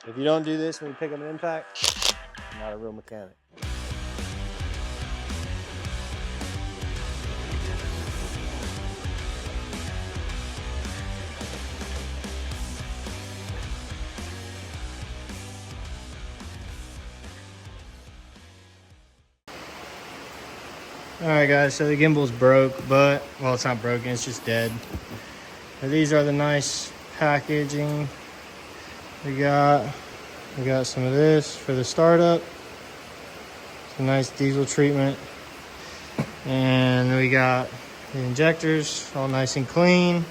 If you don't do this when you pick up an impact, you're not a real mechanic. Alright guys, so the gimbal's broke, but, well, it's not broken, it's just dead. But these are the nice packaging we got. We got some of this for the startup. Some nice diesel treatment. And we got the injectors, all nice and clean.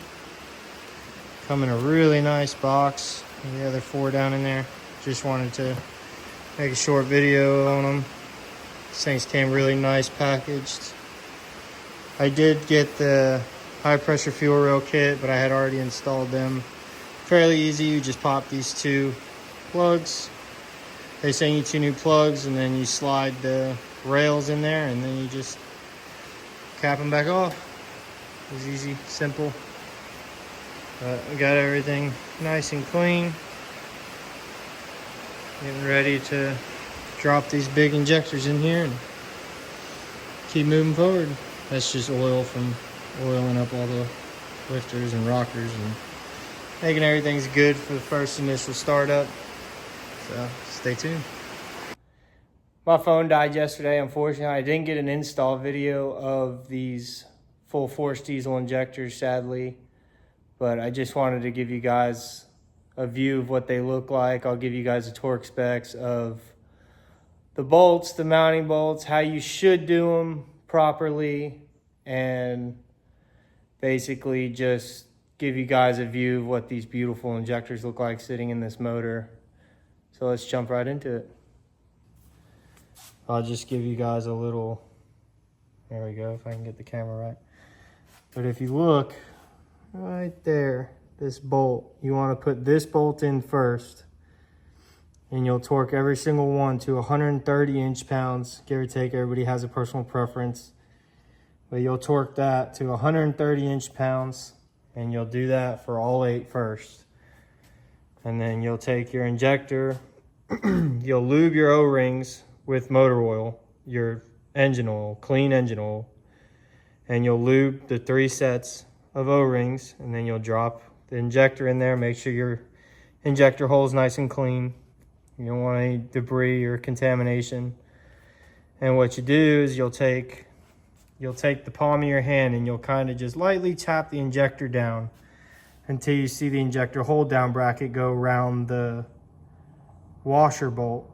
Come in a really nice box. And the other 4 down in there. Just wanted to make a short video on them. These things came really nice packaged. I did get the high pressure fuel rail kit, but I had already installed them. Fairly easy, you just pop these 2 plugs. They send you 2 new plugs, and then you slide the rails in there, and then you just cap them back off. It was easy, simple. But we got everything nice and clean. Getting ready to drop these big injectors in here and keep moving forward. That's just oil from oiling up all the lifters and rockers and making everything's good for the first initial startup. So stay tuned. My phone died yesterday, unfortunately. I didn't get an install video of these full force diesel injectors, sadly. But I just wanted to give you guys a view of what they look like. I'll give you guys the torque specs of the bolts, the mounting bolts, how you should do them properly, and basically just give you guys a view of what these beautiful injectors look like sitting in this motor. So let's jump right into it. I'll just give you guys a little, there we go, if I can get the camera right. But if you look right there, this bolt, you want to put this bolt in first, and you'll torque every single one to 130 inch-pounds, give or take. Everybody has a personal preference, but you'll torque that to 130 inch-pounds, and you'll do that for all 8 first. And then you'll take your injector, you'll lube your O-rings with motor oil, your engine oil, clean engine oil, and you'll lube the 3 sets of O-rings, and then you'll drop the injector in there. Make sure your injector hole is nice and clean. You don't want any debris or contamination. And what you do is you'll take the palm of your hand and you'll kind of just lightly tap the injector down until you see the injector hold down bracket go around the washer bolt.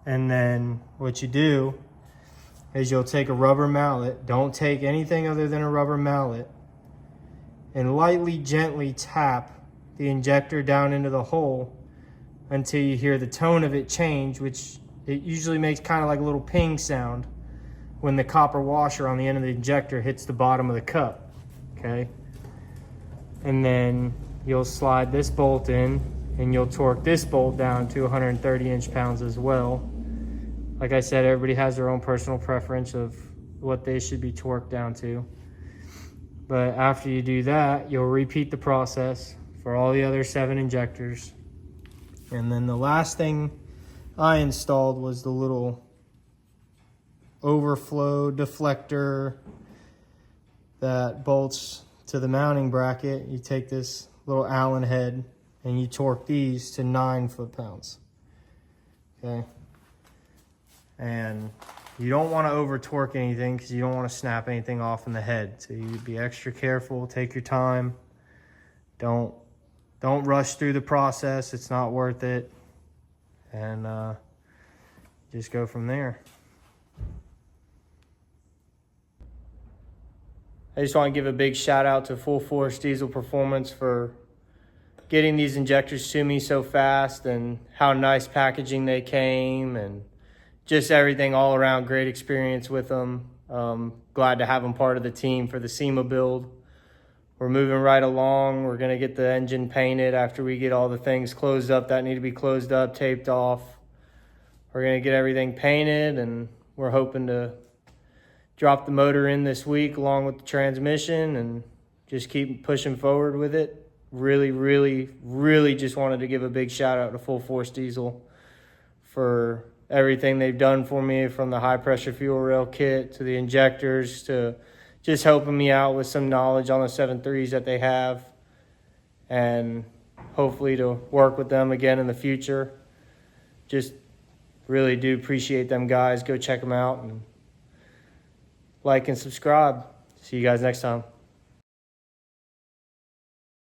And then what you do is you'll take a rubber mallet. Don't take anything other than a rubber mallet, and lightly, gently tap the injector down into the hole until you hear the tone of it change, which it usually makes kind of like a little ping sound when the copper washer on the end of the injector hits the bottom of the cup, okay? And then you'll slide this bolt in, and you'll torque this bolt down to 130 inch-pounds as well. Like I said, everybody has their own personal preference of what they should be torqued down to. But after you do that, you'll repeat the process for all the other 7 injectors. And then the last thing I installed was the little overflow deflector that bolts to the mounting bracket. You take this little Allen head and you torque these to 9 foot-pounds. Okay. And you don't want to over torque anything because you don't want to snap anything off in the head. So you be extra careful, take your time. Don't rush through the process. It's not worth it. And just go from there. I just want to give a big shout out to Full Force Diesel Performance for getting these injectors to me so fast, and how nice packaging they came, and just everything all around. Great experience with them. Glad to have them part of the team for the SEMA build. We're moving right along. We're going to get the engine painted after we get all the things closed up that need to be closed up, taped off. We're going to get everything painted, and we're hoping to drop the motor in this week along with the transmission and just keep pushing forward with it. really just wanted to give a big shout out to Full Force Diesel for everything they've done for me, from the high pressure fuel rail kit to the injectors to just helping me out with some knowledge on the 7.3s that they have, and hopefully to work with them again in the future. Just really do appreciate them guys. Go check them out and like and subscribe. See you guys next time.